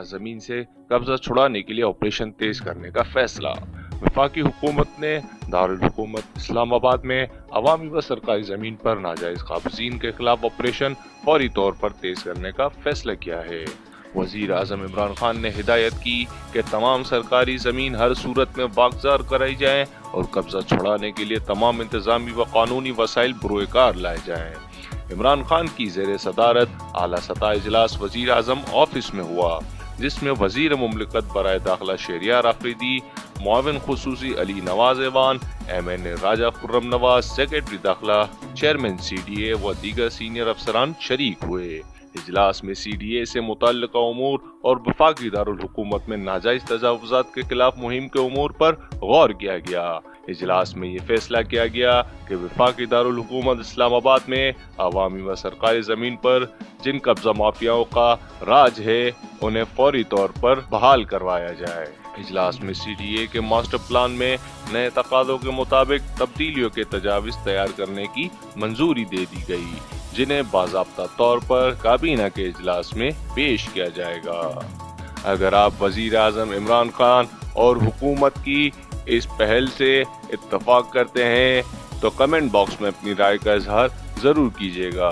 जमीन से कब्जा छुड़ाने के लिए ऑपरेशन तेज करने का फैसला। वफाकी हुकूमत ने दारुल हुकूमत इस्लामाबाद में अवामी व सरकारी जमीन पर नाजायज काबजीन के खिलाफ ऑपरेशन फौरी तौर पर तेज करने का फैसला किया है। वजीर आजम इमरान खान ने हिदायत की कि तमाम सरकारी जमीन हर सूरत में बागजार कराई जाए और कब्जा छुड़ाने के लिए तमाम इंतजामी व कानूनी वसाइल बुरोकार लाए जाएं। इमरान खान की ज़ेर सदारत आला सतह इजलास वजीर आजम ऑफिस में हुआ, जिसमें वजीर मुमलिकत बराए दाखिला शहरियार आफरीदी, मुआविन खुसूसी अली नवाज ऐवान, MNA राजा खुर्रम नवाज, सेक्रेटरी दाखिला, चेयरमैन CDA व दीगर सीनियर अफसरान शरीक हुए। इजलास में CDA से मुतल्लिका उमूर और वफाकी दारुल हुकूमत में नाजायज तजावुज़ात के खिलाफ मुहिम के उमूर पर गौर किया गया। इजलास में ये फैसला किया गया कि वफाकी दारुल हुकूमत इस्लामाबाद में अवामी व सरकारी जमीन पर जिन कब्जा माफियाओं का राज है उन्हें फौरी तौर पर बहाल करवाया जाए। इजलास में CDA के मास्टर प्लान में नए तकादों के मुताबिक तब्दीलियों के तजावीज़ तैयार करने की मंजूरी दे दी गई, जिन्हें बाज़ाब्ता तौर पर काबीना के इजलास में पेश किया जाएगा। अगर आप वजीर आज़म इमरान खान और हुकूमत की इस पहल से इत्तफाक करते हैं तो कमेंट बॉक्स में अपनी राय का इजहार जरूर कीजिएगा।